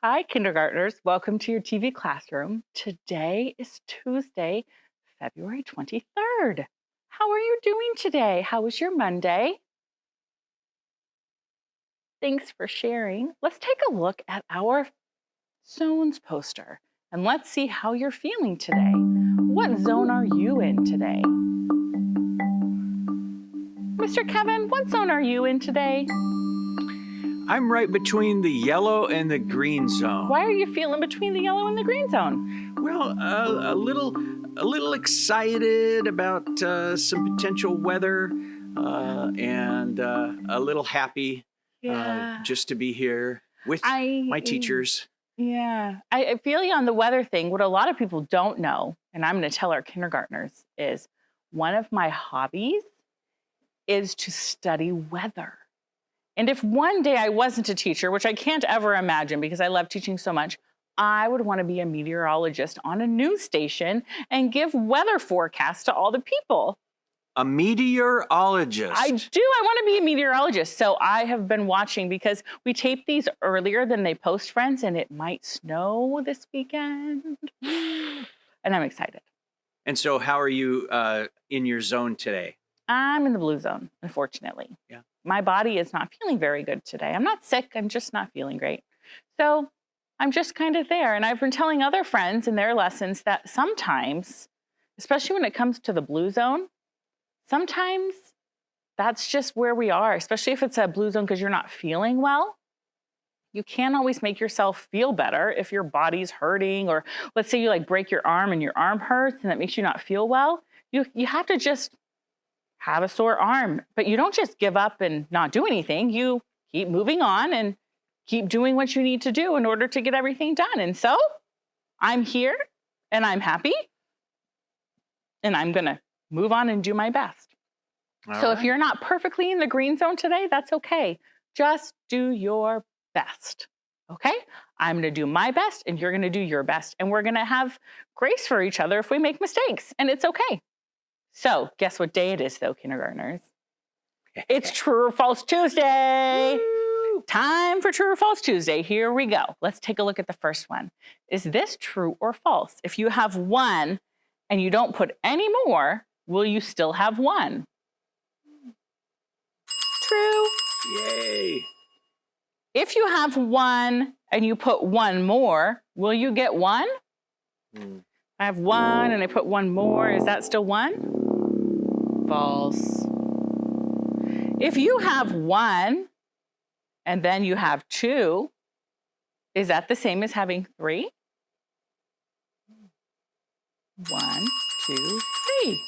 Hi, kindergartners. Welcome to your TV classroom. Today is Tuesday, February 23rd. How are you doing today? How was your Monday? Thanks for sharing. Let's take a look at our zones poster and let's see how you're feeling today. What zone are you in today? Mr. Kevin, what zone are you in today? I'm right between the yellow and the green zone. Why are you feeling between the yellow and the green zone? Well, a little excited about some potential weather, and a little happy just to be here with my teachers. Yeah, I feel you on the weather thing. What a lot of people don't know, and I'm going to tell our kindergartners, is one of my hobbies is to study weather. And if one day I wasn't a teacher, which I can't ever imagine because I love teaching so much, I would want to be a meteorologist on a news station and give weather forecasts to all the people. A meteorologist. I do. I want to be a meteorologist. So I have been watching because we tape these earlier than they post, friends, and it might snow this weekend. And I'm excited. And so how are you in your zone today? I'm in the blue zone, unfortunately. Yeah. My body is not feeling very good today. I'm not sick. I'm just not feeling great. So I'm just kind of there. And I've been telling other friends in their lessons that sometimes, especially when it comes to the blue zone, sometimes that's just where we are, especially if it's a blue zone because you're not feeling well. You can't always make yourself feel better if your body's hurting, or let's say you break your arm and your arm hurts and that makes you not feel well. You have to just have a sore arm, but you don't just give up and not do anything. You keep moving on and keep doing what you need to do in order to get everything done. And so I'm here and I'm happy and I'm going to move on and do my best. So if you're not perfectly in the green zone today, that's okay. Just do your best. Okay? I'm going to do my best and you're going to do your best. And we're going to have grace for each other if we make mistakes, and it's okay. So guess what day it is, though, kindergartners? It's True or False Tuesday. Woo! Time for True or False Tuesday. Here we go. Let's take a look at the first one. Is this true or false? If you have one and you don't put any more, will you still have one? True. Yay. If you have one and you put one more, will you get one? I have one and I put one more. Is that still one? False. If you have one and then you have two, is that the same as having three? 1, 2, 3.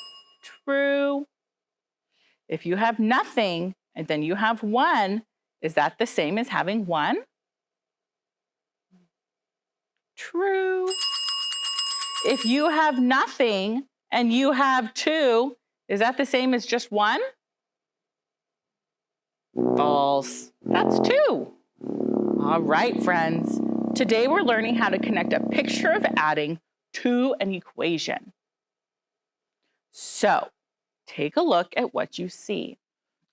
True. If you have nothing and then you have one, is that the same as having one? True. If you have nothing and you have two, is that the same as just one? False. That's two. All right, friends. Today we're learning how to connect a picture of adding to an equation. So take a look at what you see.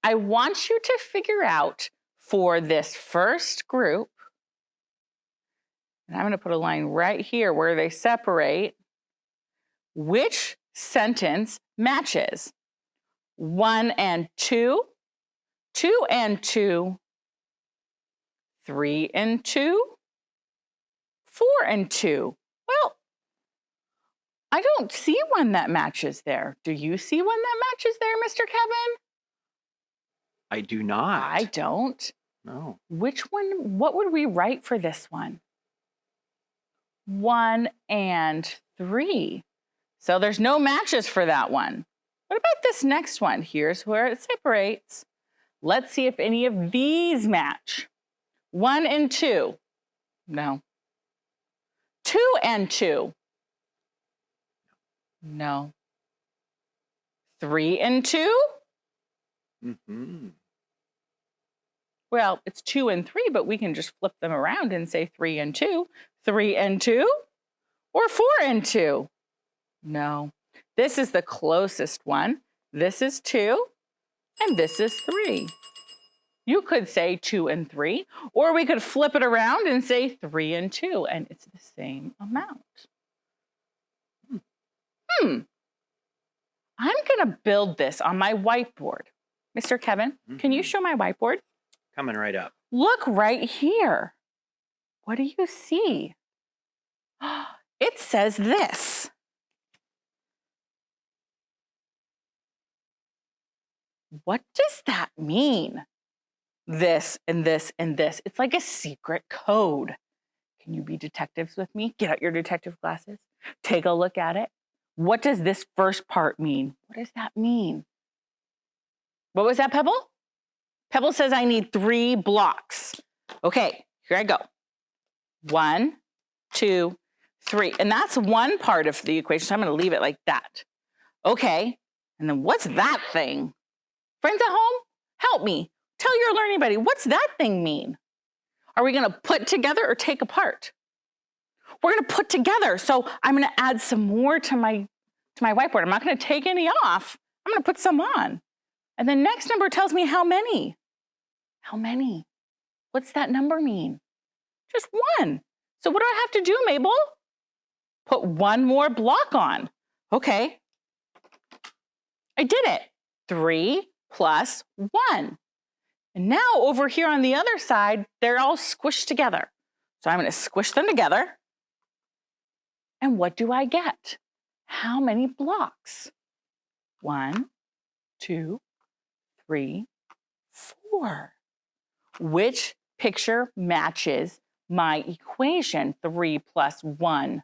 I want you to figure out for this first group, and I'm going to put a line right here where they separate, which sentence matches. 1 and 2, 2 and 2, 3 and 2, 4 and 2. Well, I don't see one that matches there. Do you see one that matches there, Mr. Kevin? I do not. I don't. No. Which one? What would we write for this one? 1 and 3. So there's no matches for that one. What about this next one? Here's where it separates. Let's see if any of these match. 1 and 2. No. 2 and 2. No. 3 and 2? Mm-hmm. Well, it's 2 and 3, but we can just flip them around and say 3 and 2. 3 and 2? Or 4 and 2? No. This is the closest one. This is 2, and this is 3. You could say 2 and 3, or we could flip it around and say 3 and 2, and it's the same amount. I'm going to build this on my whiteboard. Mr. Kevin, can you show my whiteboard? Coming right up. Look right here. What do you see? It says this. What does that mean? This and this and this. It's like a secret code. Can you be detectives with me? Get out your detective glasses. Take a look at it. What does this first part mean? What does that mean? What was that, Pebble? Pebble says I need 3 blocks. Okay, here I go. 1, 2, 3. And that's one part of the equation, so I'm going to leave it like that. Okay, and then what's that thing? Friends at home, help me. Tell your learning buddy, what's that thing mean? Are we going to put together or take apart? We're going to put together. So I'm going to add some more to my whiteboard. I'm not going to take any off. I'm going to put some on. And the next number tells me how many. How many? What's that number mean? Just 1. So what do I have to do, Mabel? Put 1 more block on. Okay. I did it. 3 plus 1. And now over here on the other side, they're all squished together. So I'm going to squish them together. And what do I get? How many blocks? 1, 2, 3, 4. Which picture matches my equation, 3 plus 1?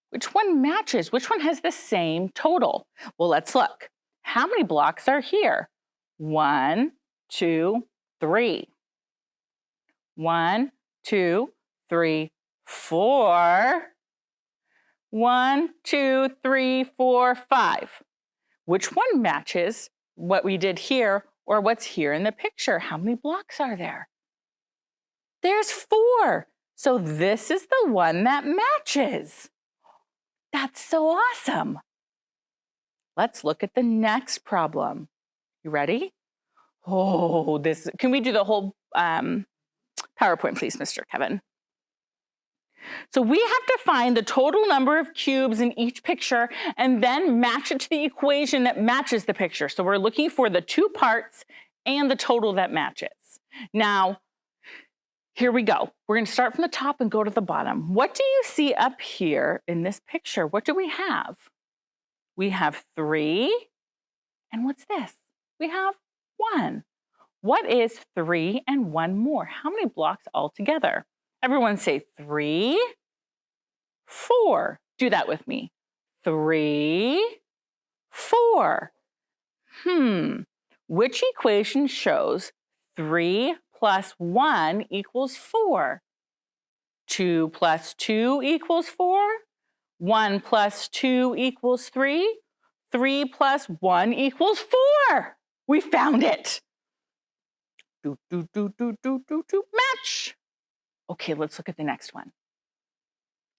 Which one matches? Which one has the same total? Well, let's look. How many blocks are here? 1, 2, 3. 1, 2, 3, 4. 1, 2, 3, 4, 5. Which one matches what we did here or what's here in the picture? How many blocks are there? There's 4. So this is the one that matches. That's so awesome. Let's look at the next problem. You ready? Oh, can we do the whole PowerPoint, please, Mr. Kevin? So we have to find the total number of cubes in each picture and then match it to the equation that matches the picture. So we're looking for the 2 parts and the total that matches. Now, here we go. We're going to start from the top and go to the bottom. What do you see up here in this picture? What do we have? We have 3. And what's this? We have 1. What is 3 and 1 more? How many blocks altogether? Everyone say 3, 4. Do that with me. 3, 4. Which equation shows 3 plus 1 equals 4? 2 plus 2 equals 4? 1 plus 2 equals 3? 3 plus 1 equals 4. We found it. Match. Okay, let's look at the next one.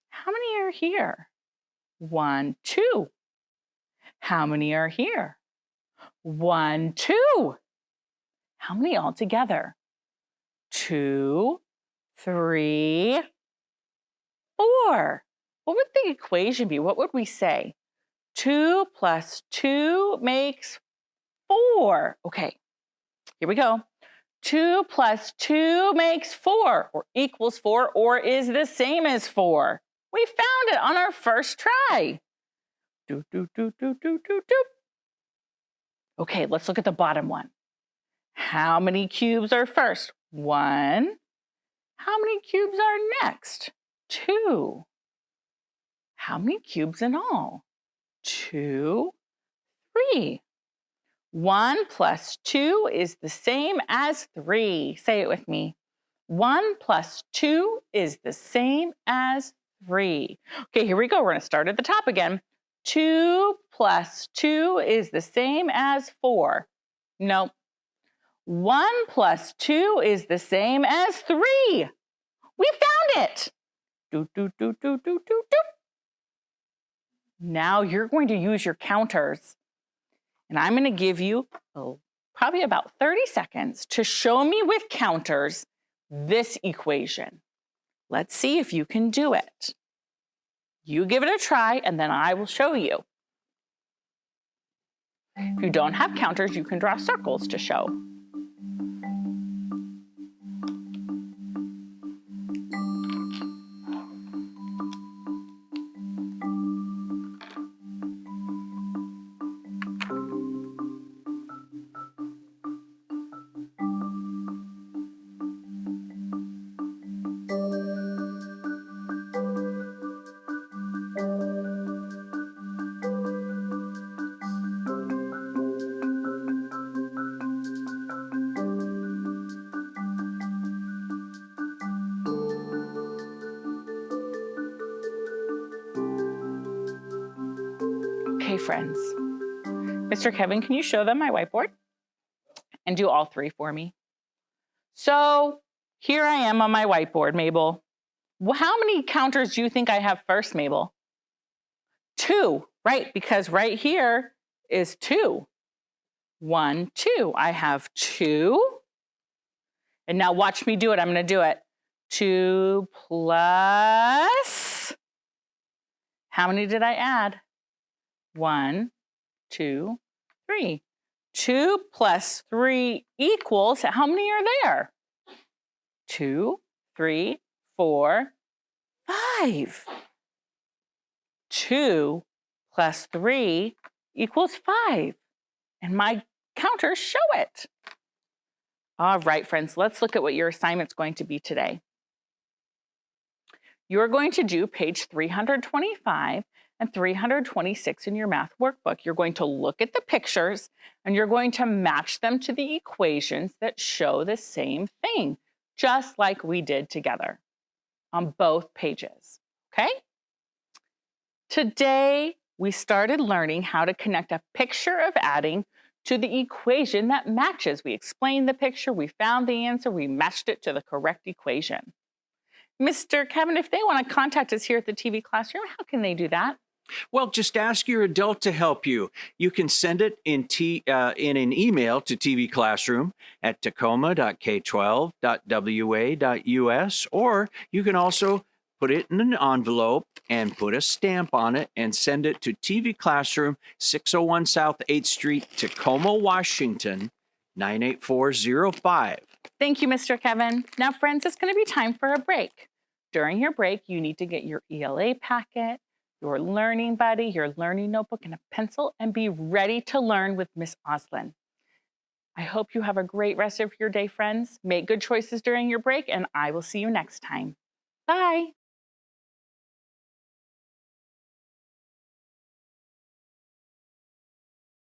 How many are here? 1, 2. How many are here? 1, 2. How many altogether? 2, 3, 4. What would the equation be? What would we say? 2 plus 2 makes 4. Okay, here we go. 2 plus 2 makes 4, or equals 4, or is the same as 4. We found it on our first try. Okay, let's look at the bottom one. How many cubes are first? 1. How many cubes are next? 2. How many cubes in all? 2, 3. 1 plus 2 is the same as 3. Say it with me. 1 plus 2 is the same as 3. Okay, here we go. We're going to start at the top again. 2 plus 2 is the same as 4. Nope. 1 plus 2 is the same as 3. We found it. Now you're going to use your counters. And I'm going to give you probably about 30 seconds to show me with counters this equation. Let's see if you can do it. You give it a try, and then I will show you. If you don't have counters, you can draw circles to show. Okay, friends. Mr. Kevin, can you show them my whiteboard? And do all three for me. So here I am on my whiteboard, Mabel. How many counters do you think I have first, Mabel? 2, right? Because right here is 2. 1, 2. I have 2. And now watch me do it. I'm going to do it. 2 plus. How many did I add? 1, 2, 3. 2 plus 3 equals, how many are there? 2, 3, 4, 5. 2 plus 3 equals 5. And my counters show it. All right, friends, let's look at what your assignment's going to be today. You're going to do page 325 and 326 in your math workbook. You're going to look at the pictures and you're going to match them to the equations that show the same thing, just like we did together on both pages, okay? Today, we started learning how to connect a picture of adding to the equation that matches. We explained the picture, we found the answer, we matched it to the correct equation. Mr. Kevin, if they want to contact us here at the TV Classroom, how can they do that? Well, just ask your adult to help you. You can send it in an email to TV Classroom at tacoma.k12.wa.us, or you can also put it in an envelope and put a stamp on it and send it to TV Classroom, 601 South 8th Street, Tacoma, Washington, 98405. Thank you, Mr. Kevin. Now, friends, it's going to be time for a break. During your break, you need to get your ELA packet, your learning buddy, your learning notebook, and a pencil, and be ready to learn with Miss Oslin. I hope you have a great rest of your day, friends. Make good choices during your break, and I will see you next time. Bye.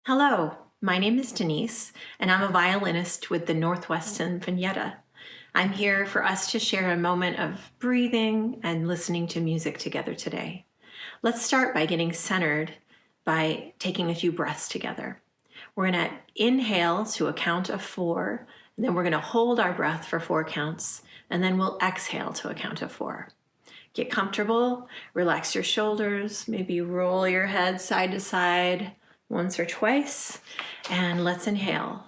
Hello, my name is Denise, and I'm a violinist with the Northwest Sinfonietta. I'm here for us to share a moment of breathing and listening to music together today. Let's start by getting centered by taking a few breaths together. We're going to inhale to a count of 4, and then we're going to hold our breath for 4 counts, and then we'll exhale to a count of 4. Get comfortable, relax your shoulders, maybe roll your head side to side once or twice, and let's inhale.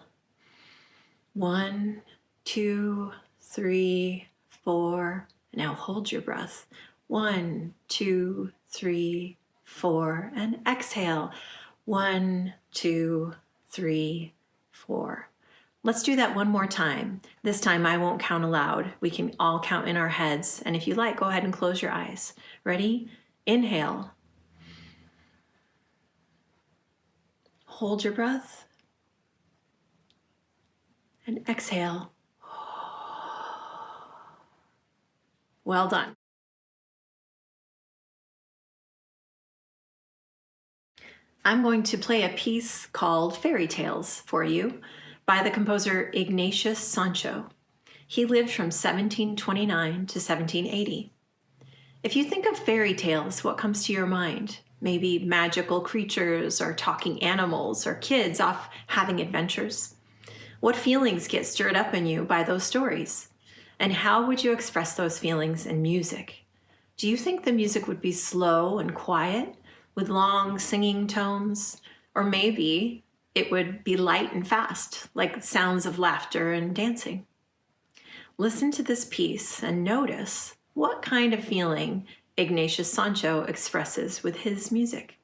1, 2, 3, 4. Now hold your breath. 1, 2, 3, 4, and exhale. 1, 2, 3, 4. Let's do that one more time. This time I won't count aloud. We can all count in our heads. And if you like, go ahead and close your eyes. Ready? Inhale. Hold your breath. And exhale. Well done. I'm going to play a piece called Fairy Tales for you by the composer Ignatius Sancho. He lived from 1729 to 1780. If you think of fairy tales, what comes to your mind? Maybe magical creatures or talking animals or kids off having adventures. What feelings get stirred up in you by those stories? And how would you express those feelings in music? Do you think the music would be slow and quiet with long singing tones? Or maybe it would be light and fast, like sounds of laughter and dancing. Listen to this piece and notice what kind of feeling Ignatius Sancho expresses with his music.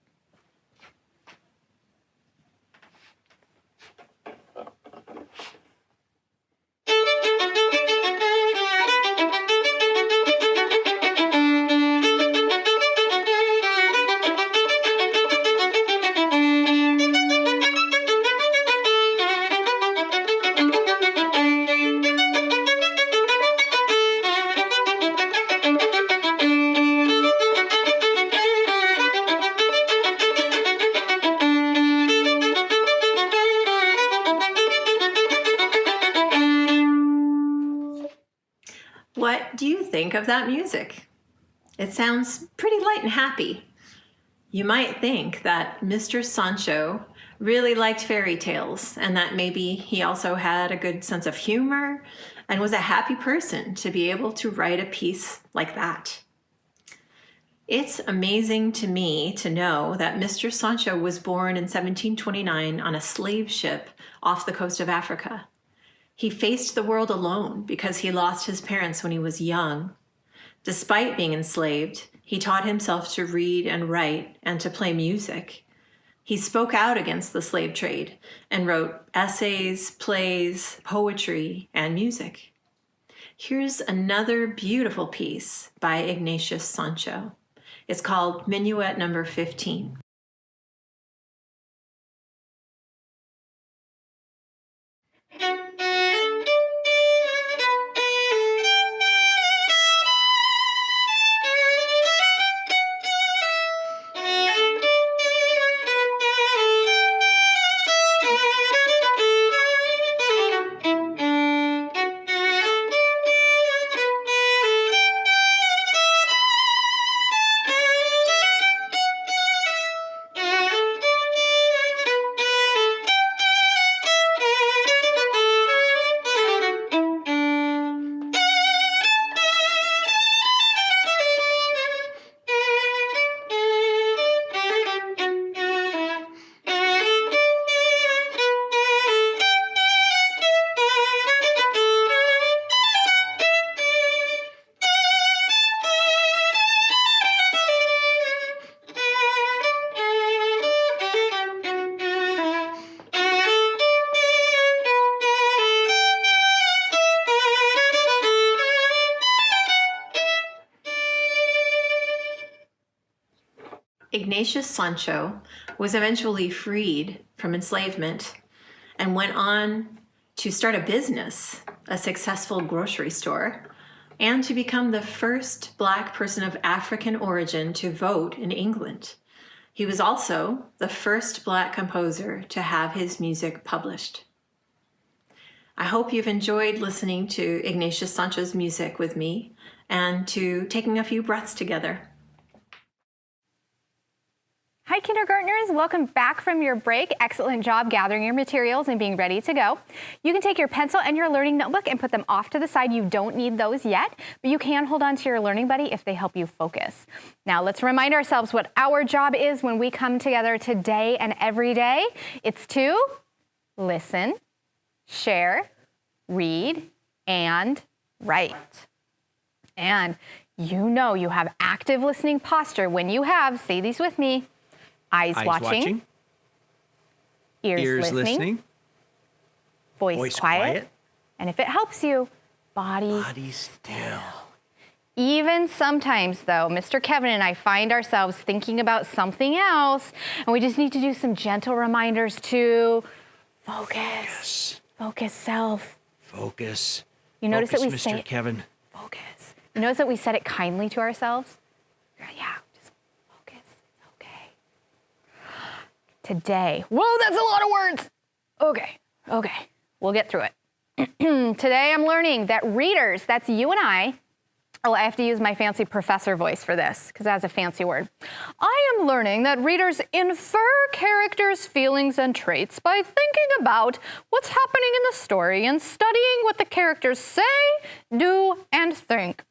What do you think of that music? It sounds pretty light and happy. You might think that Mr. Sancho really liked fairy tales and that maybe he also had a good sense of humor and was a happy person to be able to write a piece like that. It's amazing to me to know that Mr. Sancho was born in 1729 on a slave ship off the coast of Africa. He faced the world alone because he lost his parents when he was young. Despite being enslaved, he taught himself to read and write and to play music. He spoke out against the slave trade and wrote essays, plays, poetry, and music. Here's another beautiful piece by Ignatius Sancho. It's called Minuet Number 15. Ignatius Sancho was eventually freed from enslavement and went on to start a business, a successful grocery store, and to become the first Black person of African origin to vote in England. He was also the first Black composer to have his music published. I hope you've enjoyed listening to Ignatius Sancho's music with me and to taking a few breaths together. Hi, kindergartners. Welcome back from your break. Excellent job gathering your materials and being ready to go. You can take your pencil and your learning notebook and put them off to the side. You don't need those yet, but you can hold on to your learning buddy if they help you focus. Now, let's remind ourselves what our job is when we come together today and every day. It's to listen, share, read, and write. And you know you have active listening posture when you have, say these with me, Eyes watching, ears listening, voice quiet, and if it helps you, body still. Even sometimes, though, Mr. Kevin and I find ourselves thinking about something else, and we just need to do some gentle reminders to focus. Focus self. Focus. You notice that we Mr. say Kevin. Focus. You notice that we said it kindly to ourselves? Yeah. Today. Whoa, that's a lot of words. Okay. We'll get through it. Today I'm learning that readers, that's you and I have to use my fancy professor voice for this because that's a fancy word. I am learning that readers infer characters' feelings and traits by thinking about what's happening in the story and studying what the characters say, do, and think.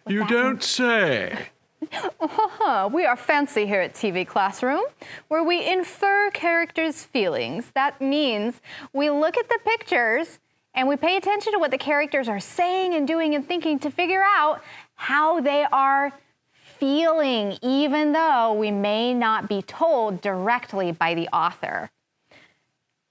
You don't say. We are fancy here at TV Classroom, where we infer characters' feelings. That means we look at the pictures and we pay attention to what the characters are saying and doing and thinking to figure out how they are feeling, even though we may not be told directly by the author.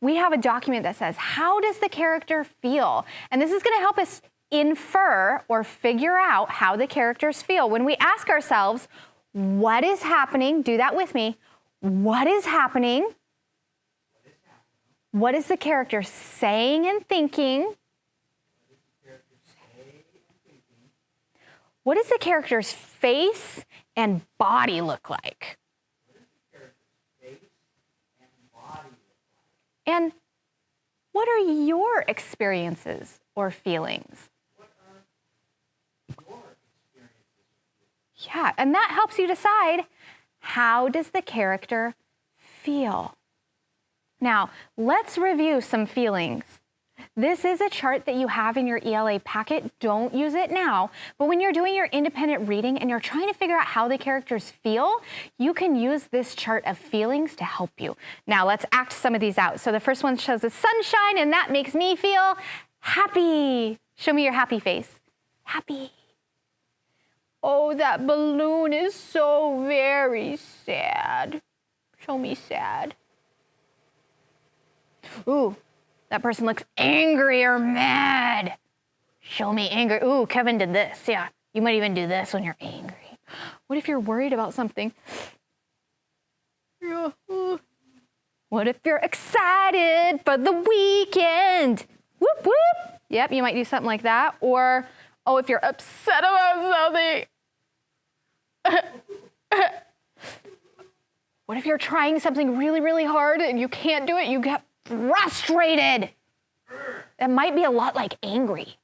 We have a document that says, how does the character feel? And this is going to help us infer or figure out how the characters feel. When we ask ourselves, what is happening? Do that with me. What is happening? What is the character saying and thinking? What does the character's face and body look like? And what are your experiences or feelings? Yeah, and that helps you decide, how does the character feel? Now, let's review some feelings. This is a chart that you have in your ELA packet. Don't use it now, but when you're doing your independent reading and you're trying to figure out how the characters feel, you can use this chart of feelings to help you. Now, let's act some of these out. So the first one shows the sunshine, and that makes me feel happy. Show me your happy face. Happy. Oh, that balloon is so very sad. Show me sad. Ooh, that person looks angry or mad. Show me angry. Ooh, Kevin did this. Yeah, you might even do this when you're angry. What if you're worried about something? What if you're excited for the weekend? Whoop, whoop. Yep, you might do something like that. Or, oh, if you're upset about something. What if you're trying something really, really hard and you can't do it? You get frustrated. That might be a lot like angry.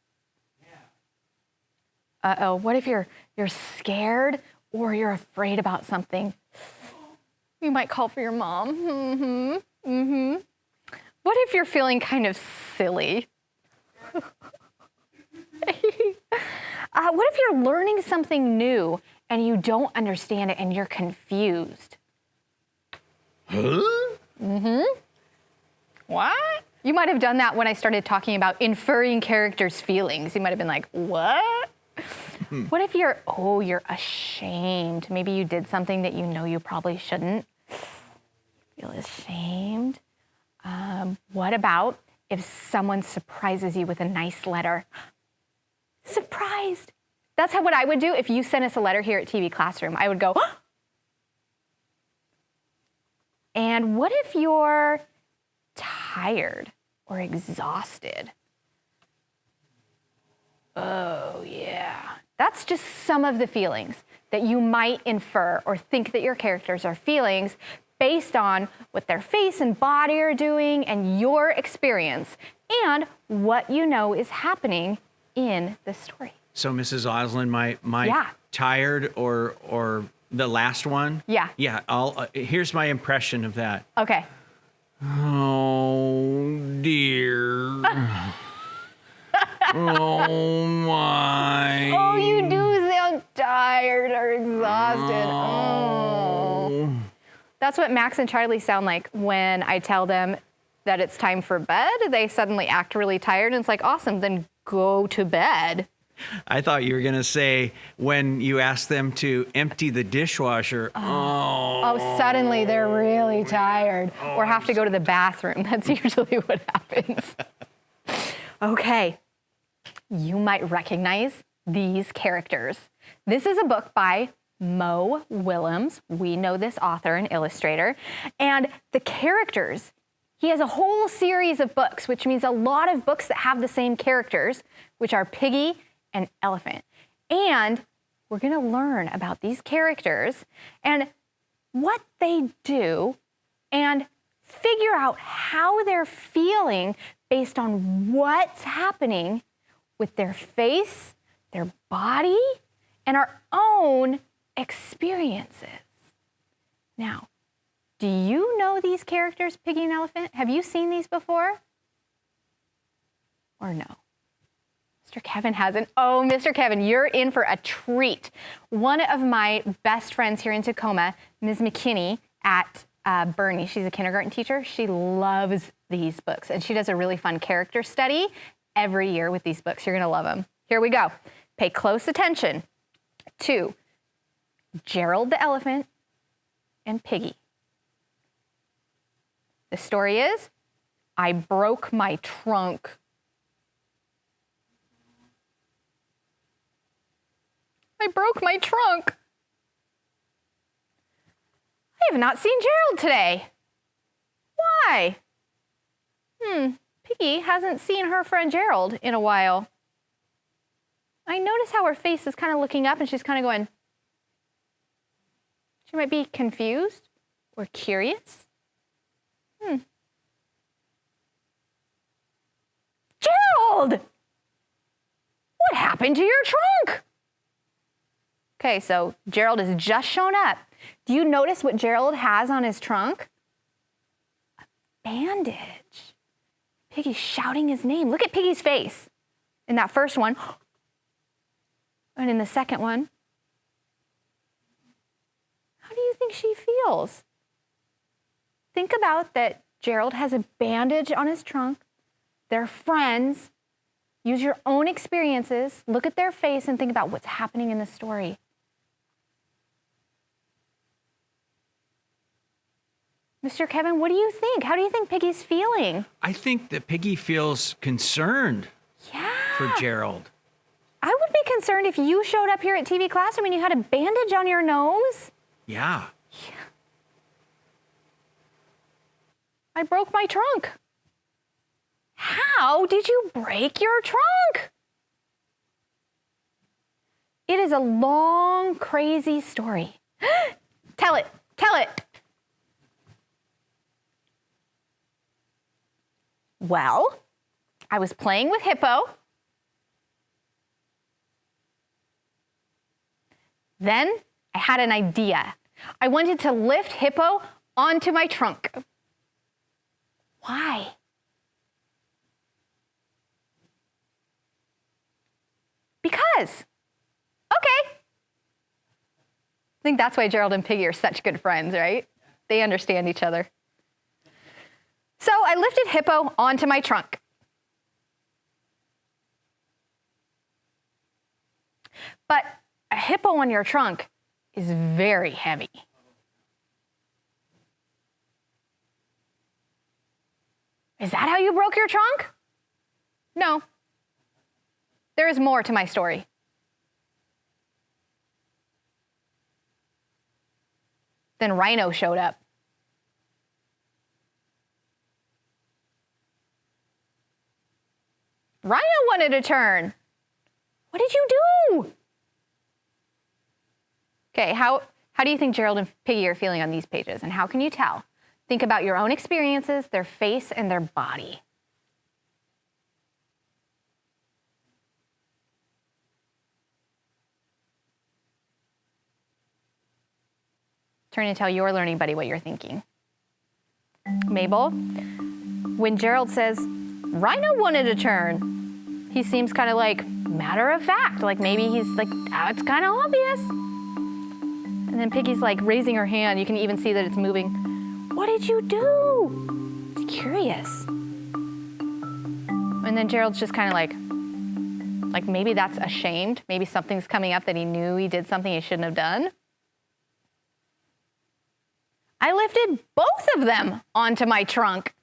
Uh-oh, what if you're scared or you're afraid about something? You might call for your mom. What if you're feeling kind of silly? What if you're learning something new and you don't understand it and you're confused? What? You might have done that when I started talking about inferring characters' feelings. You might have been like, what? What if you're ashamed? Maybe you did something that you know you probably shouldn't. Feel ashamed. What about if someone surprises you with a nice letter? Surprised. That's what I would do if you sent us a letter here at TV Classroom. I would go, oh! And what if you're tired or exhausted? Oh, yeah. That's just some of the feelings that you might infer or think that your characters are feelings based on what their face and body are doing and your experience and what you know is happening in the story. So, Mrs. Oslin, my tired or the last one? Yeah. Yeah, here's my impression of that. Okay. Oh, dear. Oh, my. Oh, you do sound tired or exhausted. Oh. That's what Max and Charlie sound like when I tell them that it's time for bed. They suddenly act really tired, and it's like, awesome, then go to bed. I thought you were going to say when you ask them to empty the dishwasher. Oh, suddenly they're really tired or have to go to the bathroom. That's usually what happens. Okay, you might recognize these characters. This is a book by Mo Willems. We know this author and illustrator. And the characters, he has a whole series of books, which means a lot of books that have the same characters, which are Piggy and Elephant. And we're going to learn about these characters and what they do and figure out how they're feeling based on what's happening with their face, their body, and our own experiences. Now, do you know these characters, Piggy and Elephant? Have you seen these before? Or no? Mr. Kevin hasn't. Oh, Mr. Kevin, you're in for a treat. One of my best friends here in Tacoma, Ms. McKinney at Bernie, she's a kindergarten teacher. She loves these books, and she does a really fun character study every year with these books. You're going to love them. Here we go. Pay close attention to Gerald the elephant and Piggy. The story is, I broke my trunk. I broke my trunk. I have not seen Gerald today. Why? Piggy hasn't seen her friend Gerald in a while. I notice how her face is kind of looking up and she's kind of going, she might be confused or curious. Gerald! What happened to your trunk? Okay, so Gerald has just shown up. Do you notice what Gerald has on his trunk? A bandage. Piggy's shouting his name. Look at Piggy's face in that first one. And in the second one. How do you think she feels? Think about that Gerald has a bandage on his trunk. They're friends. Use your own experiences. Look at their face and think about what's happening in the story. Mr. Kevin, what do you think? How do you think Piggy's feeling? I think that Piggy feels concerned for Gerald. I would be concerned if you showed up here at TV Classroom and you had a bandage on your nose. Yeah. I broke my trunk. How did you break your trunk? It is a long, crazy story. Tell it. Tell it. Well, I was playing with Hippo. Then I had an idea. I wanted to lift Hippo onto my trunk. Why? Because. Okay. I think that's why Gerald and Piggy are such good friends, right? They understand each other. So I lifted Hippo onto my trunk. But a hippo on your trunk is very heavy. Is that how you broke your trunk? No. There is more to my story. Then Rhino showed up. Rhino wanted a turn. What did you do? Okay, how do you think Gerald and Piggy are feeling on these pages, and how can you tell? Think about your own experiences, their face, and their body. Turn and tell your learning buddy what you're thinking. Mabel, when Gerald says, Rhino wanted a turn, he seems kind of like matter of fact, like maybe he's like, oh, it's kind of obvious. And then Piggy's like raising her hand. You can even see that it's moving. What did you do? It's curious. And then Gerald's just kind of like maybe that's ashamed. Maybe something's coming up that he knew he did something he shouldn't have done. I lifted both of them onto my trunk.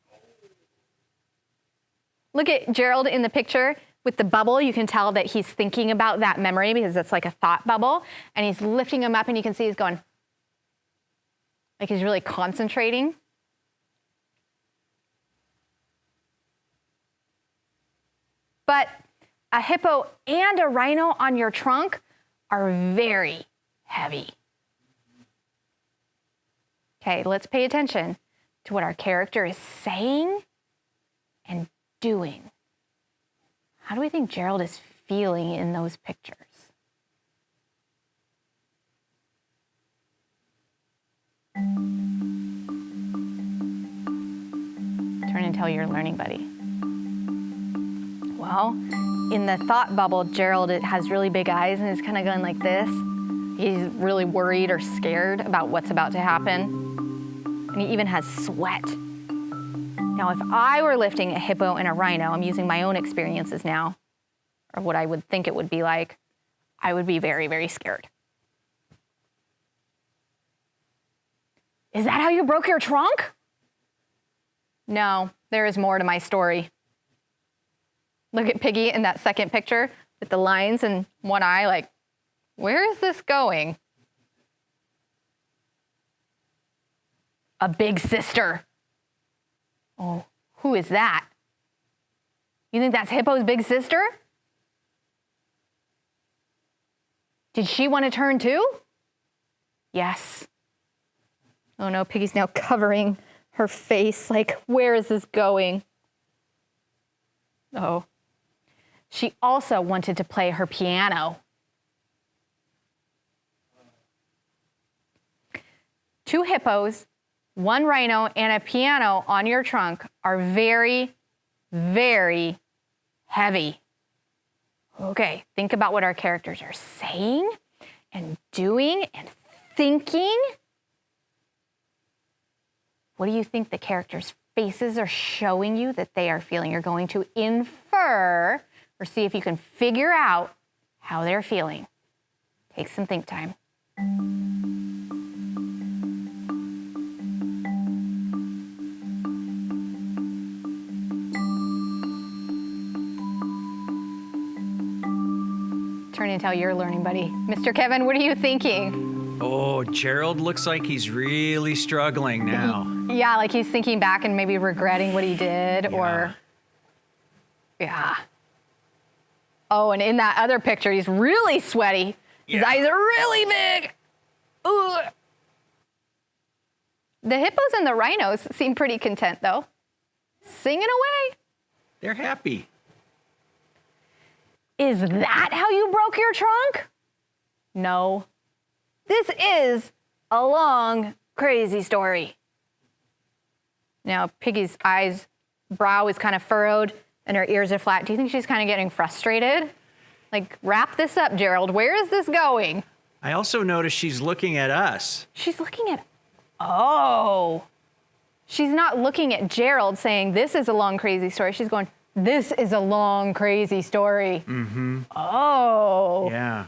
Look at Gerald in the picture with the bubble. You can tell that he's thinking about that memory because it's like a thought bubble. And he's lifting them up and you can see he's going, like he's really concentrating. But a hippo and a rhino on your trunk are very heavy. Okay, let's pay attention to what our character is saying and doing. How do we think Gerald is feeling in those pictures? Turn and tell your learning buddy. Well, in the thought bubble, Gerald has really big eyes and is kind of going like this. He's really worried or scared about what's about to happen. And he even has sweat. Now, if I were lifting a hippo and a rhino, I'm using my own experiences now, or what I would think it would be like, I would be very, very scared. Is that how you broke your trunk? No, there is more to my story. Look at Piggy in that second picture with the lines in one eye, like, where is this going? A big sister. Oh, who is that? You think that's Hippo's big sister? Did she want to turn too? Yes. Oh no, Piggy's now covering her face, like, where is this going? Oh. She also wanted to play her piano. Two hippos, one rhino, and a piano on your trunk are very, very heavy. Okay, think about what our characters are saying and doing and thinking. What do you think the characters' faces are showing you that they are feeling? You're going to infer or see if you can figure out how they're feeling. Take some think time. Turn and tell your learning buddy. Mr. Kevin, what are you thinking? Oh, Gerald looks like he's really struggling now. Yeah, like he's thinking back and maybe regretting what he did, or, yeah. Oh, and in that other picture, he's really sweaty. His eyes are really big. Ooh. The hippos and the rhinos seem pretty content, though. Singing away. They're happy. Is that how you broke your trunk? No. This is a long, crazy story. Now, Piggy's brow is kind of furrowed and her ears are flat. Do you think she's kind of getting frustrated? Like, wrap this up, Gerald. Where is this going? I also noticed she's looking at us. She's looking at, oh. She's not looking at Gerald saying, this is a long, crazy story. She's going, this is a long, crazy story. Mm-hmm. Oh. Yeah.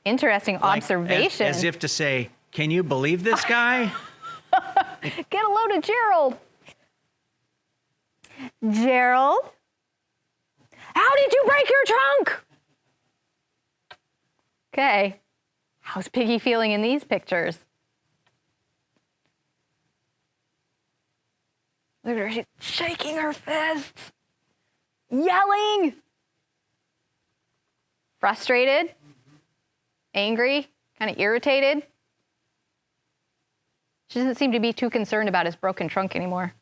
Interesting observation. As if to say, can you believe this guy? Get a load of Gerald. Gerald, how did you break your trunk? Okay, how's Piggy feeling in these pictures? Look at her, she's shaking her fists, yelling, frustrated, angry, kind of irritated. She doesn't seem to be too concerned about his broken trunk anymore.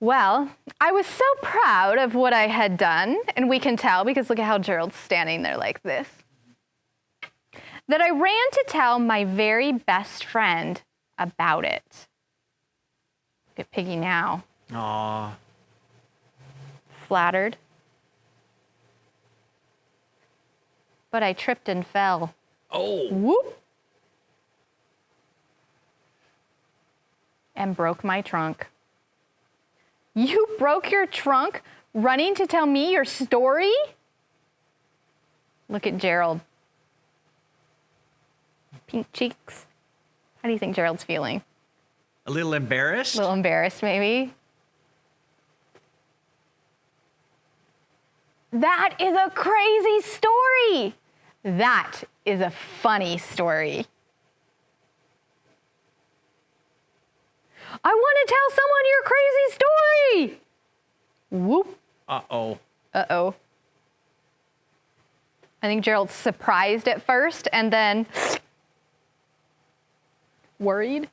Well, I was so proud of what I had done, and we can tell because look at how Gerald's standing there like this, that I ran to tell my very best friend about it. Look at Piggy now. Aw. Flattered. But I tripped and fell. Oh. Whoop. And broke my trunk. You broke your trunk running to tell me your story? Look at Gerald. Pink cheeks. How do you think Gerald's feeling? A little embarrassed? A little embarrassed, maybe. That is a crazy story. That is a funny story. I want to tell someone your crazy story. Whoop. Uh-oh. Uh-oh. I think Gerald's surprised at first and then worried.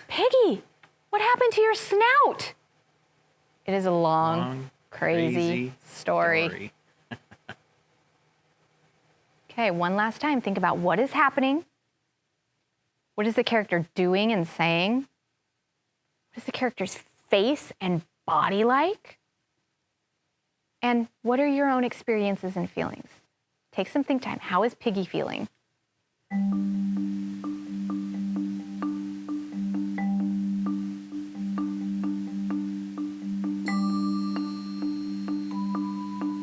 Piggy, what happened to your snout? It is a long crazy story. Okay, one last time. Think about what is happening. What is the character doing and saying? What is the character's face and body like? And what are your own experiences and feelings? Take some think time. How is Piggy feeling?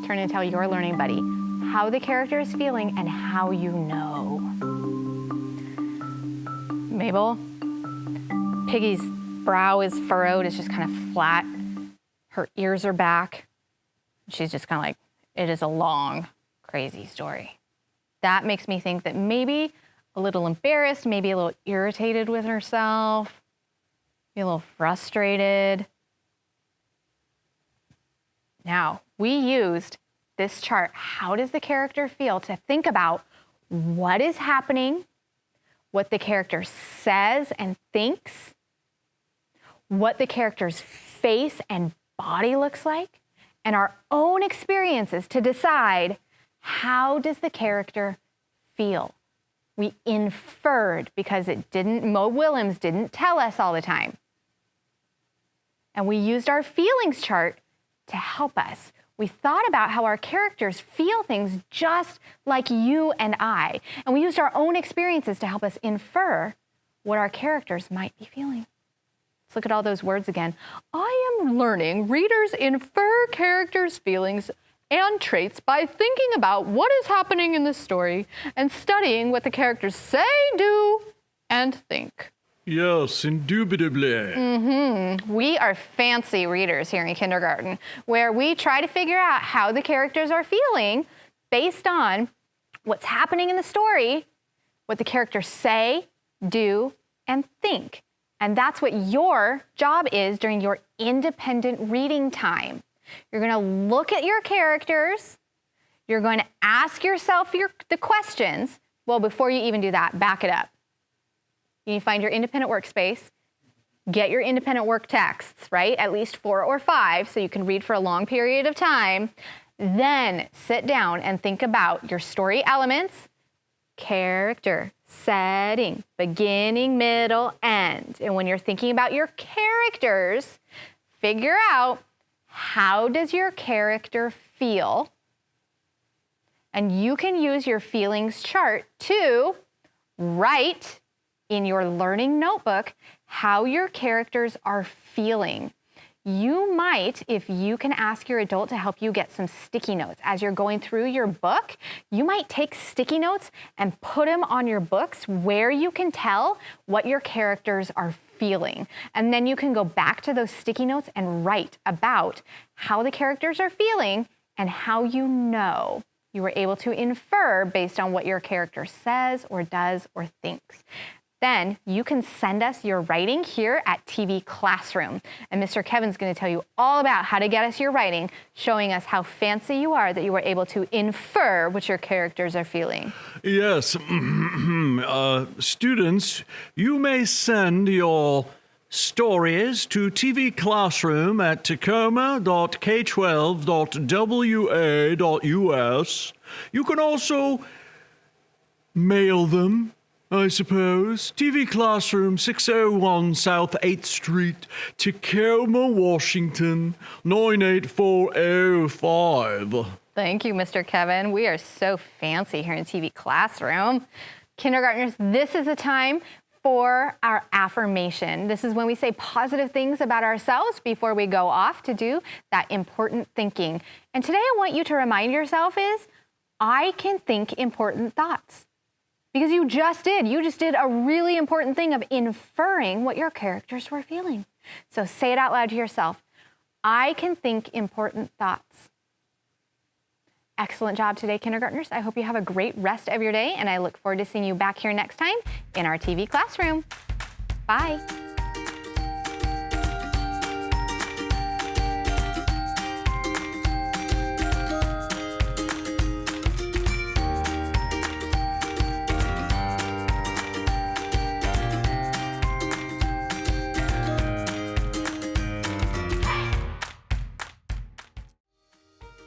Turn and tell your learning buddy how the character is feeling and how you know. Mabel, Piggy's brow is furrowed, it's just kind of flat. Her ears are back. She's just kind of like, it is a long, crazy story. That makes me think that maybe a little embarrassed, maybe a little irritated with herself, maybe a little frustrated. Now, we used this chart, how does the character feel, to think about what is happening, what the character says and thinks, what the character's face and body looks like, and our own experiences to decide how does the character feel. We inferred because Mo Willems didn't tell us all the time. And we used our feelings chart to help us. We thought about how our characters feel things just like you and I. And we used our own experiences to help us infer what our characters might be feeling. Let's look at all those words again. I am learning readers infer characters' feelings and traits by thinking about what is happening in the story and studying what the characters say, do, and think. Yes, indubitably. We are fancy readers here in kindergarten, where we try to figure out how the characters are feeling based on what's happening in the story, what the characters say, do, and think. And that's what your job is during your independent reading time. You're going to look at your characters. You're going to ask yourself the questions. Well, before you even do that, back it up. You need to find your independent workspace, get your independent work texts, right? At least 4 or 5, so you can read for a long period of time. Then sit down and think about your story elements, character, setting, beginning, middle, end. And when you're thinking about your characters, figure out how does your character feel? And you can use your feelings chart to write in your learning notebook how your characters are feeling. You might, if you can ask your adult to help you get some sticky notes as you're going through your book, you might take sticky notes and put them on your books where you can tell what your characters are feeling. And then you can go back to those sticky notes and write about how the characters are feeling and how you know you were able to infer based on what your character says or does or thinks. Then you can send us your writing here at TV Classroom. And Mr. Kevin's going to tell you all about how to get us your writing, showing us how fancy you are that you were able to infer what your characters are feeling. Yes. Students, you may send your stories to TV Classroom at tacoma.k12.wa.us. You can also mail them, I suppose. TV Classroom, 601 South 8th Street, Tacoma, Washington, 98405. Thank you, Mr. Kevin. We are so fancy here in TV Classroom. Kindergartners, this is a time for our affirmation. This is when we say positive things about ourselves before we go off to do that important thinking. And today I want you to remind yourself is, I can think important thoughts. Because you just did a really important thing of inferring what your characters were feeling. So say it out loud to yourself. I can think important thoughts. Excellent job today, kindergartners. I hope you have a great rest of your day, and I look forward to seeing you back here next time in our TV Classroom. Bye.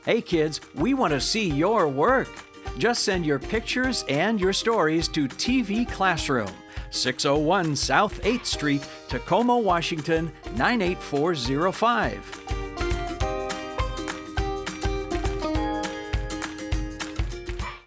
Hey kids, we want to see your work. Just send your pictures and your stories to TV Classroom. 601 South 8th Street, Tacoma, Washington, 98405.